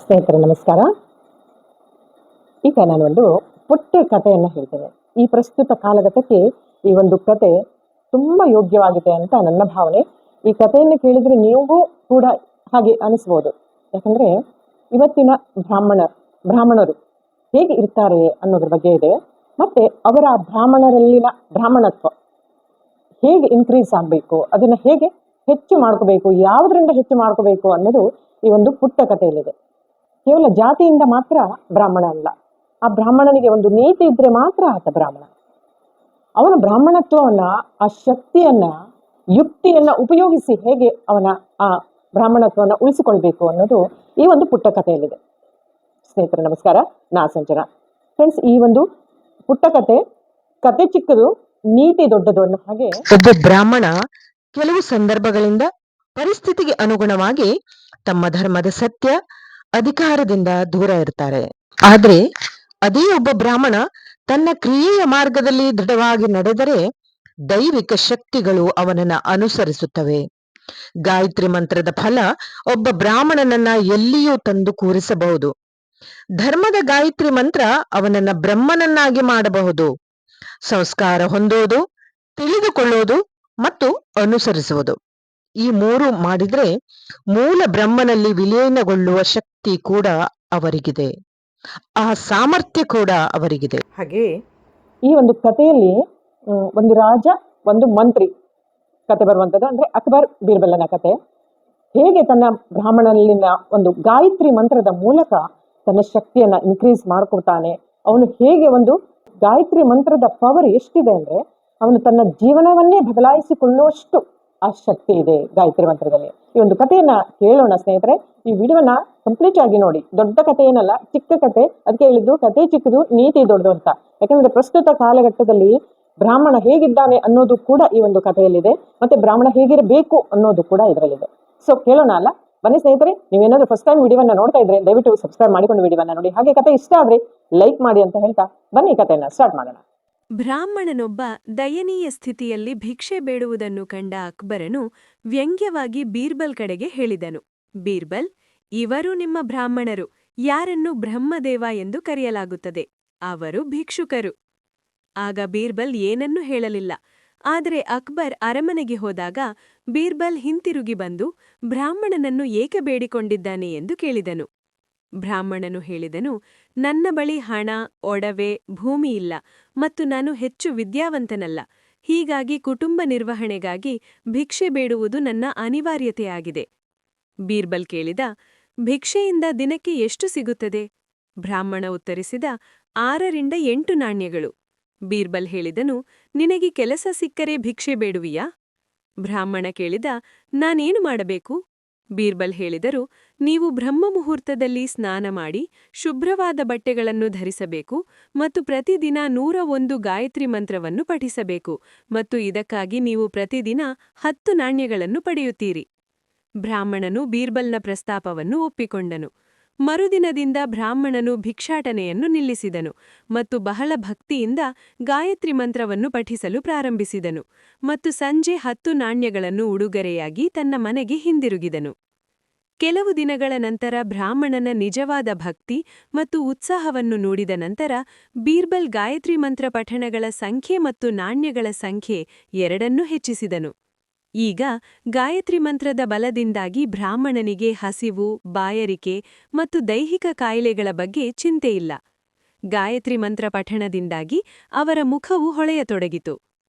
ಸ್ನೇಹಿತರೆ ನಮಸ್ಕಾರ. ಈಗ ನಾನೊಂದು ಪುಟ್ಟ ಕಥೆಯನ್ನು ಹೇಳ್ತೇನೆ. ಈ ಪ್ರಸ್ತುತ ಕಾಲಘಟ್ಟಕ್ಕೆ ಈ ಒಂದು ಕತೆ ತುಂಬಾ ಯೋಗ್ಯವಾಗಿದೆ ಅಂತ ನನ್ನ ಭಾವನೆ. ಈ ಕಥೆಯನ್ನು ಕೇಳಿದ್ರೆ ನೀವು ಕೂಡ ಹಾಗೆ ಅನಿಸ್ಬೋದು. ಯಾಕಂದ್ರೆ ಇವತ್ತಿನ ಬ್ರಾಹ್ಮಣರು ಹೇಗೆ ಇರ್ತಾರೆ ಅನ್ನೋದ್ರ ಬಗ್ಗೆ ಇದೆ. ಮತ್ತೆ ಅವರ ಬ್ರಾಹ್ಮಣರಲ್ಲಿನ ಬ್ರಾಹ್ಮಣತ್ವ ಹೇಗೆ ಇನ್ಕ್ರೀಸ್ ಆಗಬೇಕು, ಅದನ್ನ ಹೇಗೆ ಹೆಚ್ಚು ಮಾಡ್ಕೋಬೇಕು, ಯಾವುದರಿಂದ ಹೆಚ್ಚು ಮಾಡ್ಕೋಬೇಕು ಅನ್ನೋದು ಈ ಒಂದು ಪುಟ್ಟ ಕಥೆಯಲ್ಲಿದೆ. ಕೇವಲ ಜಾತಿಯಿಂದ ಮಾತ್ರ ಬ್ರಾಹ್ಮಣ ಅಲ್ಲ, ಆ ಬ್ರಾಹ್ಮಣನಿಗೆ ಒಂದು ನೀತಿ ಇದ್ರೆ ಮಾತ್ರ ಆತ ಬ್ರಾಹ್ಮಣ. ಅವನ ಬ್ರಾಹ್ಮಣತ್ವವನ್ನ, ಆ ಶಕ್ತಿಯನ್ನ, ಯುಕ್ತಿಯನ್ನ ಉಪಯೋಗಿಸಿ ಹೇಗೆ ಅವನ ಆ ಬ್ರಾಹ್ಮಣತ್ವವನ್ನು ಉಳಿಸಿಕೊಳ್ಬೇಕು ಅನ್ನೋದು ಈ ಒಂದು ಪುಟ್ಟ ಕಥೆಯಲ್ಲಿದೆ. ಸ್ನೇಹಿತರೆ ನಮಸ್ಕಾರ, ನಾ ಸಂಜನಾ. ಫ್ರೆಂಡ್ಸ್, ಈ ಒಂದು ಪುಟ್ಟ ಕತೆ ಚಿಕ್ಕದು, ನೀತಿ ದೊಡ್ಡದು ಅನ್ನೋ ಹಾಗೆ ಒಬ್ಬ ಬ್ರಾಹ್ಮಣ ಕೆಲವು ಸಂದರ್ಭಗಳಿಂದ ಪರಿಸ್ಥಿತಿಗೆ ಅನುಗುಣವಾಗಿ ತಮ್ಮ ಧರ್ಮದ ಸತ್ಯ ಅಧಿಕಾರದಿಂದ ದೂರ ಇರ್ತಾರೆ. ಆದ್ರೆ ಅದೇ ಒಬ್ಬ ಬ್ರಾಹ್ಮಣ ತನ್ನ ಕ್ರಿಯೆಯ ಮಾರ್ಗದಲ್ಲಿ ದೃಢವಾಗಿ ನಡೆದರೆ ದೈವಿಕ ಶಕ್ತಿಗಳು ಅವನನ್ನ ಅನುಸರಿಸುತ್ತವೆ. ಗಾಯತ್ರಿ ಮಂತ್ರದ ಫಲ ಒಬ್ಬ ಬ್ರಾಹ್ಮಣನನ್ನ ಎಲ್ಲಿಯೂ ತಂದು ಕೂರಿಸಬಹುದು. ಧರ್ಮದ ಗಾಯತ್ರಿ ಮಂತ್ರ ಅವನನ್ನ ಬ್ರಹ್ಮನನ್ನಾಗಿ ಮಾಡಬಹುದು. ಸಂಸ್ಕಾರ ಹೊಂದೋದು, ತಿಳಿದುಕೊಳ್ಳೋದು ಮತ್ತು ಅನುಸರಿಸುವುದು, ಈ ಮೂರು ಮಾಡಿದ್ರೆ ಮೂಲ ಬ್ರಹ್ಮನಲ್ಲಿ ವಿಲೀನಗೊಳ್ಳುವ ಶಕ್ತಿ ಕೂಡ ಅವರಿಗಿದೆ, ಆ ಸಾಮರ್ಥ್ಯ ಕೂಡ ಅವರಿಗಿದೆ. ಹಾಗೆ ಈ ಒಂದು ಕಥೆಯಲ್ಲಿ ಒಂದು ರಾಜ, ಒಂದು ಮಂತ್ರಿ ಕತೆ ಬರುವಂಥದ್ದು. ಅಂದ್ರೆ ಅಕ್ಬರ್ ಬೀರ್ಬಲನ ಕತೆ. ಹೇಗೆ ತನ್ನ ಬ್ರಾಹ್ಮಣನಲ್ಲಿನ ಒಂದು ಗಾಯತ್ರಿ ಮಂತ್ರದ ಮೂಲಕ ತನ್ನ ಶಕ್ತಿಯನ್ನ ಇನ್ಕ್ರೀಸ್ ಮಾಡ್ಕೊಳ್ತಾನೆ. ಅವನು ಹೇಗೆ ಒಂದು ಗಾಯತ್ರಿ ಮಂತ್ರದ ಪವರ್ ಎಷ್ಟಿದೆ ಅಂದ್ರೆ ಅವನು ತನ್ನ ಜೀವನವನ್ನೇ ಬದಲಾಯಿಸಿಕೊಳ್ಳುವಷ್ಟು ಆ ಶಕ್ತಿ ಇದೆ ಗಾಯತ್ರಿ ಮಂತ್ರದಲ್ಲಿ. ಈ ಒಂದು ಕಥೆಯನ್ನ ಕೇಳೋಣ ಸ್ನೇಹಿತರೆ. ಈ ವಿಡಿಯೋನ ಕಂಪ್ಲೀಟ್ ಆಗಿ ನೋಡಿ. ದೊಡ್ಡ ಕಥೆ ಏನಲ್ಲ, ಚಿಕ್ಕ ಕಥೆ. ಅದಕ್ಕೆ ಹೇಳಿದ್ದು ಕಥೆ ಚಿಕ್ಕದು, ನೀತಿ ದೊಡ್ಡದು ಅಂತ. ಯಾಕಂದ್ರೆ ಪ್ರಸ್ತುತ ಕಾಲಘಟ್ಟದಲ್ಲಿ ಬ್ರಾಹ್ಮಣ ಹೇಗಿದ್ದಾನೆ ಅನ್ನೋದು ಕೂಡ ಈ ಒಂದು ಕಥೆಯಲ್ಲಿದೆ, ಮತ್ತೆ ಬ್ರಾಹ್ಮಣ ಹೇಗಿರಬೇಕು ಅನ್ನೋದು ಕೂಡ ಇದರಲ್ಲಿದೆ. ಸೊ ಕೇಳೋಣ ಅಲ್ಲ, ಬನ್ನಿ ಸ್ನೇಹಿತರೆ. ನೀವೇನಾದ್ರೂ ಫಸ್ಟ್ ಟೈಮ್ ವಿಡಿಯೋನ ನೋಡ್ತಾ ಇದ್ರೆ ದಯವಿಟ್ಟು ಸಬ್ಸ್ಕ್ರೈಬ್ ಮಾಡಿಕೊಂಡು ವಿಡಿಯೋನ ನೋಡಿ. ಹಾಗೆ ಕಥೆ ಇಷ್ಟ ಆದ್ರೆ ಲೈಕ್ ಮಾಡಿ ಅಂತ ಹೇಳ್ತಾ ಬನ್ನಿ ಕಥೆಯನ್ನ ಸ್ಟಾರ್ಟ್ ಮಾಡೋಣ. ಬ್ರಾಹ್ಮಣನೊಬ್ಬ ದಯನೀಯ ಸ್ಥಿತಿಯಲ್ಲಿ ಭಿಕ್ಷೆ ಬೇಡುವುದನ್ನು ಕಂಡ ಅಕ್ಬರನು ವ್ಯಂಗ್ಯವಾಗಿ ಬೀರ್ಬಲ್ ಕಡೆಗೆ ಹೇಳಿದನು. ಬೀರ್ಬಲ್, ಇವರು ನಿಮ್ಮ ಬ್ರಾಹ್ಮಣರು, ಯಾರನ್ನು ಬ್ರಹ್ಮದೇವ ಎಂದು ಕರೆಯಲಾಗುತ್ತದೆ. ಅವರು ಭಿಕ್ಷುಕರು. ಆಗ ಬೀರ್ಬಲ್ ಏನನ್ನೂ ಹೇಳಲಿಲ್ಲ. ಆದರೆ ಅಕ್ಬರ್ ಅರಮನೆಗೆ ಹೋದಾಗ ಬೀರ್ಬಲ್ ಹಿಂತಿರುಗಿ ಬಂದು ಬ್ರಾಹ್ಮಣನನ್ನು ಏಕೆ ಬೇಡಿಕೊಂಡಿದ್ದಾನೆ ಎಂದು ಕೇಳಿದನು. ಬ್ರಾಹ್ಮಣನು ಹೇಳಿದನು, ನನ್ನ ಬಳಿ ಹಣ, ಒಡವೆ, ಭೂಮಿ ಇಲ್ಲ ಮತ್ತು ನಾನು ಹೆಚ್ಚು ವಿದ್ಯಾವಂತನಲ್ಲ. ಹೀಗಾಗಿ ಕುಟುಂಬ ನಿರ್ವಹಣೆಗಾಗಿ ಭಿಕ್ಷೆ ಬೇಡುವುದು ನನ್ನ ಅನಿವಾರ್ಯತೆಯಾಗಿದೆ. ಬೀರ್ಬಲ್ ಕೇಳಿದ, ಭಿಕ್ಷೆಯಿಂದ ದಿನಕ್ಕೆ ಎಷ್ಟು ಸಿಗುತ್ತದೆ? ಬ್ರಾಹ್ಮಣ ಉತ್ತರಿಸಿದ, 6ರಿಂದ 8 ನಾಣ್ಯಗಳು. ಬೀರ್ಬಲ್ ಹೇಳಿದನು, ನಿನಗೆ ಕೆಲಸ ಸಿಕ್ಕರೆ ಭಿಕ್ಷೆ ಬೇಡುವಿಯಾ? ಬ್ರಾಹ್ಮಣ ಕೇಳಿದ, ನಾನೇನು ಮಾಡಬೇಕು? ಬೀರ್ಬಲ್ ಹೇಳಿದರು, ನೀವು ಬ್ರಹ್ಮ ಮುಹೂರ್ತದಲ್ಲಿ ಸ್ನಾನ ಮಾಡಿ ಶುಭ್ರವಾದ ಬಟ್ಟೆಗಳನ್ನು ಧರಿಸಬೇಕು ಮತ್ತು ಪ್ರತಿದಿನ 101 ಗಾಯತ್ರಿ ಮಂತ್ರವನ್ನು ಪಠಿಸಬೇಕು ಮತ್ತು ಇದಕ್ಕಾಗಿ ನೀವು ಪ್ರತಿದಿನ 10 ನಾಣ್ಯಗಳನ್ನು ಪಡೆಯುತ್ತೀರಿ. ಬ್ರಾಹ್ಮಣನು ಬೀರ್ಬಲ್ನ ಪ್ರಸ್ತಾಪವನ್ನು ಒಪ್ಪಿಕೊಂಡನು. ಮರುದಿನದಿಂದ ಬ್ರಾಹ್ಮಣನು ಭಿಕ್ಷಾಟನೆಯನ್ನು ನಿಲ್ಲಿಸಿದನು ಮತ್ತು ಬಹಳ ಭಕ್ತಿಯಿಂದ ಗಾಯತ್ರಿ ಮಂತ್ರವನ್ನು ಪಠಿಸಲು ಪ್ರಾರಂಭಿಸಿದನು ಮತ್ತು ಸಂಜೆ 10 ನಾಣ್ಯಗಳನ್ನು ಉಡುಗೊರೆಯಾಗಿ ತನ್ನ ಮನೆಗೆ ಹಿಂದಿರುಗಿದನು. ಕೆಲವು ದಿನಗಳ ನಂತರ ಬ್ರಾಹ್ಮಣನ ನಿಜವಾದ ಭಕ್ತಿ ಮತ್ತು ಉತ್ಸಾಹವನ್ನು ನೋಡಿದ ನಂತರ ಬೀರ್ಬಲ್ ಗಾಯತ್ರಿ ಮಂತ್ರ ಪಠಣಗಳ ಸಂಖ್ಯೆ ಮತ್ತು ನಾಣ್ಯಗಳ ಸಂಖ್ಯೆ ಎರಡನ್ನೂ ಹೆಚ್ಚಿಸಿದನು. ಈಗ ಗಾಯತ್ರಿ ಮಂತ್ರದ ಬಲದಿಂದಾಗಿ ಬ್ರಾಹ್ಮಣನಿಗೆ ಹಸಿವು, ಬಾಯರಿಕೆ ಮತ್ತು ದೈಹಿಕ ಕಾಯಿಲೆಗಳ ಬಗ್ಗೆ ಚಿಂತೆಯಿಲ್ಲ. ಗಾಯತ್ರಿ ಮಂತ್ರ ಪಠಣದಿಂದಾಗಿ ಅವರ ಮುಖವು ಹೊಳೆಯತೊಡಗಿತು.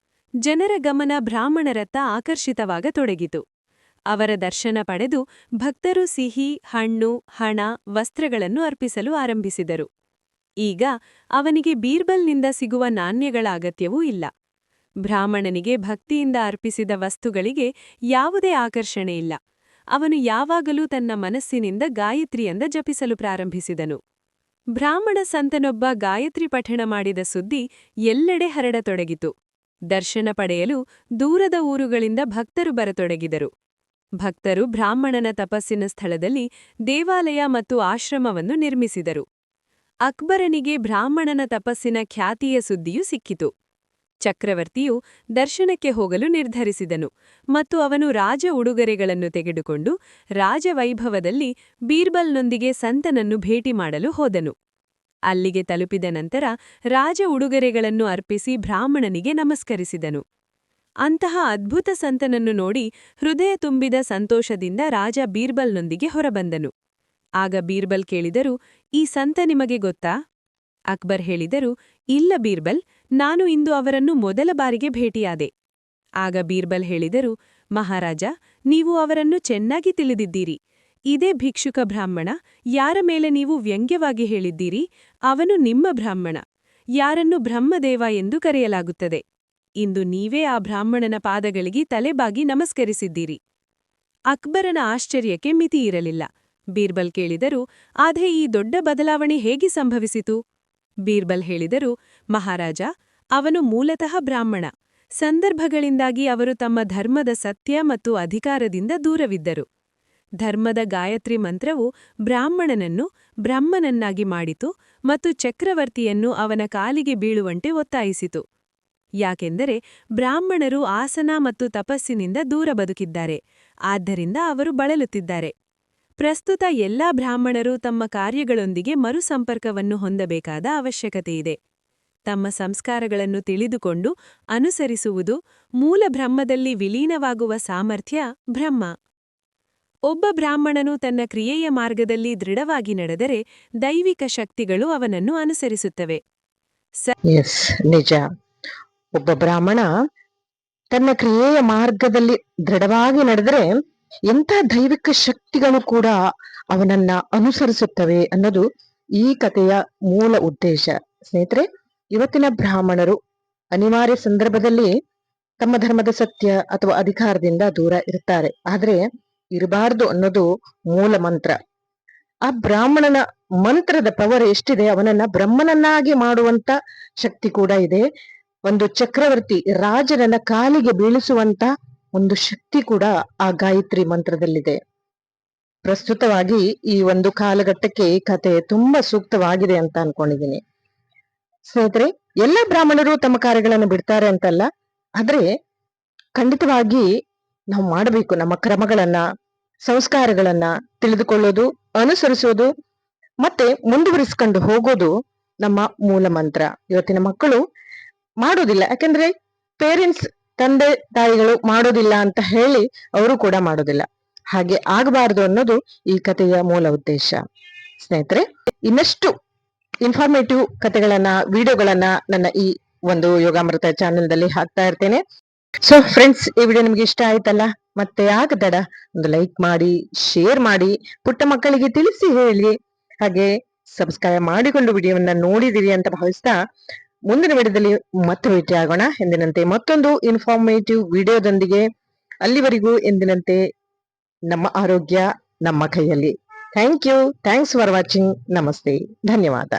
ಜನರ ಗಮನ ಬ್ರಾಹ್ಮಣರತ್ತ ಆಕರ್ಷಿತವಾಗತೊಡಗಿತು. ಅವರ ದರ್ಶನ ಪಡೆದು ಭಕ್ತರು ಸಿಹಿ, ಹಣ್ಣು, ಹಣ, ವಸ್ತ್ರಗಳನ್ನು ಅರ್ಪಿಸಲು ಆರಂಭಿಸಿದರು. ಈಗ ಅವನಿಗೆ ಬೀರ್ಬಲ್ನಿಂದ ಸಿಗುವ ನಾಣ್ಯಗಳ ಅಗತ್ಯವೂ ಇಲ್ಲ. ಬ್ರಾಹ್ಮಣನಿಗೆ ಭಕ್ತಿಯಿಂದ ಅರ್ಪಿಸಿದ ವಸ್ತುಗಳಿಗೆ ಯಾವುದೇ ಆಕರ್ಷಣೆಯಿಲ್ಲ. ಅವನು ಯಾವಾಗಲೂ ತನ್ನ ಮನಸ್ಸಿನಿಂದ ಗಾಯತ್ರಿಯಿಂದ ಜಪಿಸಲು ಪ್ರಾರಂಭಿಸಿದನು. ಬ್ರಾಹ್ಮಣ ಸಂತನೊಬ್ಬ ಗಾಯತ್ರಿ ಪಠಣ ಮಾಡಿದ ಸುದ್ದಿ ಎಲ್ಲೆಡೆ ಹರಡತೊಡಗಿತು. ದರ್ಶನ ಪಡೆಯಲು ದೂರದ ಊರುಗಳಿಂದ ಭಕ್ತರು ಬರತೊಡಗಿದರು. ಭಕ್ತರು ಬ್ರಾಹ್ಮಣನ ತಪಸ್ಸಿನ ಸ್ಥಳದಲ್ಲಿ ದೇವಾಲಯ ಮತ್ತು ಆಶ್ರಮವನ್ನು ನಿರ್ಮಿಸಿದರು. ಅಕ್ಬರನಿಗೆ ಬ್ರಾಹ್ಮಣನ ತಪಸ್ಸಿನ ಖ್ಯಾತಿಯ ಸುದ್ದಿಯೂ ಸಿಕ್ಕಿತು. ಚಕ್ರವರ್ತಿಯು ದರ್ಶನಕ್ಕೆ ಹೋಗಲು ನಿರ್ಧರಿಸಿದನು ಮತ್ತು ಅವನು ರಾಜ ಉಡುಗೊರೆಗಳನ್ನು ತೆಗೆದುಕೊಂಡು ರಾಜವೈಭವದಲ್ಲಿ ಬೀರ್ಬಲ್ನೊಂದಿಗೆ ಸಂತನನ್ನು ಭೇಟಿ ಮಾಡಲು ಹೋದನು. ಅಲ್ಲಿಗೆ ತಲುಪಿದ ನಂತರ ರಾಜ ಉಡುಗೊರೆಗಳನ್ನು ಅರ್ಪಿಸಿ ಬ್ರಾಹ್ಮಣನಿಗೆ ನಮಸ್ಕರಿಸಿದನು. ಅಂತಹ ಅದ್ಭುತ ಸಂತನನ್ನು ನೋಡಿ ಹೃದಯ ತುಂಬಿದ ಸಂತೋಷದಿಂದ ರಾಜ ಬೀರ್ಬಲ್ನೊಂದಿಗೆ ಹೊರಬಂದನು. ಆಗ ಬೀರ್ಬಲ್ ಕೇಳಿದರು, ಈ ಸಂತ ನಿಮಗೆ ಗೊತ್ತಾ? ಅಕ್ಬರ್ ಹೇಳಿದರು, ಇಲ್ಲ ಬೀರ್ಬಲ್, ನಾನು ಇಂದು ಅವರನ್ನು ಮೊದಲ ಬಾರಿಗೆ ಭೇಟಿಯಾದೆ. ಆಗ ಬೀರ್ಬಲ್ ಹೇಳಿದರು, ಮಹಾರಾಜ, ನೀವು ಅವರನ್ನು ಚೆನ್ನಾಗಿ ತಿಳಿದಿದ್ದೀರಿ. ಇದೇ ಭಿಕ್ಷುಕ ಬ್ರಾಹ್ಮಣ, ಯಾರ ಮೇಲೆ ನೀವು ವ್ಯಂಗ್ಯವಾಗಿ ಹೇಳಿದ್ದೀರಿ, ಅವನು ನಿಮ್ಮ ಬ್ರಾಹ್ಮಣ, ಯಾರನ್ನು ಬ್ರಹ್ಮದೇವ ಎಂದು ಕರೆಯಲಾಗುತ್ತದೆ. ಇಂದು ನೀವೇ ಆ ಬ್ರಾಹ್ಮಣನ ಪಾದಗಳಿಗೆ ತಲೆಬಾಗಿ ನಮಸ್ಕರಿಸಿದ್ದೀರಿ. ಅಕ್ಬರನ ಆಶ್ಚರ್ಯಕ್ಕೆ ಮಿತಿಯಿರಲಿಲ್ಲ. ಬೀರ್ಬಲ್ ಕೇಳಿದರು, ಆದರೆ ಈ ದೊಡ್ಡ ಬದಲಾವಣೆ ಹೇಗೆ ಸಂಭವಿಸಿತು? ಬೀರ್ಬಲ್ ಹೇಳಿದರು, ಮಹಾರಾಜ, ಅವನು ಮೂಲತಃ ಬ್ರಾಹ್ಮಣ. ಸಂದರ್ಭಗಳಿಂದಾಗಿ ಅವರು ತಮ್ಮ ಧರ್ಮದ ಸತ್ಯ ಮತ್ತು ಅಧಿಕಾರದಿಂದ ದೂರವಿದ್ದರು. ಧರ್ಮದ ಗಾಯತ್ರಿ ಮಂತ್ರವು ಬ್ರಾಹ್ಮಣನನ್ನು ಬ್ರಹ್ಮನನ್ನಾಗಿ ಮಾಡಿತು ಮತ್ತು ಚಕ್ರವರ್ತಿಯನ್ನು ಅವನ ಕಾಲಿಗೆ ಬೀಳುವಂತೆ ಒತ್ತಾಯಿಸಿತು. ಯಾಕೆಂದರೆ ಬ್ರಾಹ್ಮಣರು ಆಸನ ಮತ್ತು ತಪಸ್ಸಿನಿಂದ ದೂರ ಬದುಕಿದ್ದಾರೆ, ಆದ್ದರಿಂದ ಅವರು ಬಳಲುತ್ತಿದ್ದಾರೆ. ಪ್ರಸ್ತುತ ಎಲ್ಲಾ ಬ್ರಾಹ್ಮಣರು ತಮ್ಮ ಕಾರ್ಯಗಳೊಂದಿಗೆ ಮರುಸಂಪರ್ಕವನ್ನು ಹೊಂದಬೇಕಾದ ಅವಶ್ಯಕತೆಯಿದೆ. ತಮ್ಮ ಸಂಸ್ಕಾರಗಳನ್ನು ತಿಳಿದುಕೊಂಡು ಅನುಸರಿಸುವುದು ಮೂಲ ಬ್ರಹ್ಮದಲ್ಲಿ ವಿಲೀನವಾಗುವ ಸಾಮರ್ಥ್ಯ ಬ್ರಹ್ಮ. ಒಬ್ಬ ಬ್ರಾಹ್ಮಣನು ತನ್ನ ಕ್ರಿಯೆಯ ಮಾರ್ಗದಲ್ಲಿ ದೃಢವಾಗಿ ನಡೆದರೆ ದೈವಿಕ ಶಕ್ತಿಗಳು ಅವನನ್ನು ಅನುಸರಿಸುತ್ತವೆ. ನಿಜ. ಒಬ್ಬ ಬ್ರಾಹ್ಮಣ ತನ್ನ ಕ್ರಿಯೆಯ ಮಾರ್ಗದಲ್ಲಿ ದೃಢವಾಗಿ ನಡೆದರೆ ಎಂಥ ದೈವಿಕ ಶಕ್ತಿಗಳು ಕೂಡ ಅವನನ್ನ ಅನುಸರಿಸುತ್ತವೆ ಅನ್ನೋದು ಈ ಕಥೆಯ ಮೂಲ ಉದ್ದೇಶ. ಸ್ನೇಹಿತರೆ, ಇವತ್ತಿನ ಬ್ರಾಹ್ಮಣರು ಅನಿವಾರ್ಯ ಸಂದರ್ಭದಲ್ಲಿ ತಮ್ಮ ಧರ್ಮದ ಸತ್ಯ ಅಥವಾ ಅಧಿಕಾರದಿಂದ ದೂರ ಇರ್ತಾರೆ, ಆದ್ರೆ ಇರಬಾರ್ದು ಅನ್ನೋದು ಮೂಲ ಮಂತ್ರ. ಆ ಬ್ರಾಹ್ಮಣನ ಮಂತ್ರದ ಪವರ್ ಎಷ್ಟಿದೆ, ಅವನನ್ನ ಬ್ರಹ್ಮನನ್ನಾಗಿ ಮಾಡುವಂತ ಶಕ್ತಿ ಕೂಡ ಇದೆ. ಒಂದು ಚಕ್ರವರ್ತಿ ರಾಜನನ್ನ ಕಾಲಿಗೆ ಬೀಳಿಸುವಂತ ಒಂದು ಶಕ್ತಿ ಕೂಡ ಆ ಗಾಯತ್ರಿ ಮಂತ್ರದಲ್ಲಿದೆ. ಪ್ರಸ್ತುತವಾಗಿ ಈ ಒಂದು ಕಾಲಘಟ್ಟಕ್ಕೆ ಈ ಕಥೆ ತುಂಬಾ ಸೂಕ್ತವಾಗಿದೆ ಅಂತ ಅನ್ಕೊಂಡಿದ್ದೀನಿ. ಸ್ನೇಹಿತರೆ, ಎಲ್ಲ ಬ್ರಾಹ್ಮಣರು ತಮ್ಮ ಕಾರ್ಯಗಳನ್ನು ಬಿಡ್ತಾರೆ ಅಂತಲ್ಲ, ಆದ್ರೆ ಖಂಡಿತವಾಗಿ ನಾವು ಮಾಡಬೇಕು. ನಮ್ಮ ಕ್ರಮಗಳನ್ನ, ಸಂಸ್ಕಾರಗಳನ್ನ ತಿಳಿದುಕೊಳ್ಳೋದು, ಅನುಸರಿಸೋದು ಮತ್ತೆ ಮುಂದುವರಿಸಿಕೊಂಡು ಹೋಗೋದು ನಮ್ಮ ಮೂಲ ಮಂತ್ರ. ಇವತ್ತಿನ ಮಕ್ಕಳು ಮಾಡೋದಿಲ್ಲ, ಯಾಕಂದ್ರೆ ಪೇರೆಂಟ್ಸ್, ತಂದೆ ತಾಯಿಗಳು ಮಾಡೋದಿಲ್ಲ ಅಂತ ಹೇಳಿ ಅವರು ಕೂಡ ಮಾಡೋದಿಲ್ಲ. ಹಾಗೆ ಆಗಬಾರದು ಅನ್ನೋದು ಈ ಕಥೆಯ ಮೂಲ ಉದ್ದೇಶ. ಸ್ನೇಹಿತರೆ, ಇನ್ನಷ್ಟು ಇನ್ಫಾರ್ಮೇಟಿವ್ ಕಥೆಗಳನ್ನ, ವಿಡಿಯೋಗಳನ್ನ ನನ್ನ ಈ ಒಂದು ಯೋಗಾಮೃತ ಚಾನೆಲ್ದಲ್ಲಿ ಹಾಕ್ತಾ ಇರ್ತೇನೆ. ಸೊ ಫ್ರೆಂಡ್ಸ್, ಈ ವಿಡಿಯೋ ನಿಮ್ಗೆ ಇಷ್ಟ ಆಯ್ತಲ್ಲ? ಮತ್ತೆ ಆಗದಡ ಒಂದು ಲೈಕ್ ಮಾಡಿ, ಶೇರ್ ಮಾಡಿ, ಪುಟ್ಟ ಮಕ್ಕಳಿಗೆ ತಿಳಿಸಿ ಹೇಳಿ, ಹಾಗೆ ಸಬ್ಸ್ಕ್ರೈಬ್ ಮಾಡಿಕೊಂಡು ವಿಡಿಯೋವನ್ನ ನೋಡಿದಿರಿ ಅಂತ ಭಾವಿಸ್ತಾ ಮುಂದಿನ ವಿಡಿಯೋದಲ್ಲಿ ಮತ್ತೆ ಭೇಟಿ ಆಗೋಣ. ಎಂದಿನಂತೆ ಮತ್ತೊಂದು ಇನ್ಫಾರ್ಮೇಟಿವ್ ವಿಡಿಯೋದೊಂದಿಗೆ. ಅಲ್ಲಿವರೆಗೂ ಎಂದಿನಂತೆ ನಮ್ಮ ಆರೋಗ್ಯ ನಮ್ಮ ಕೈಯಲ್ಲಿ. Thank you. Thanks for watching. ನಮಸ್ತೆ. ಧನ್ಯವಾದ.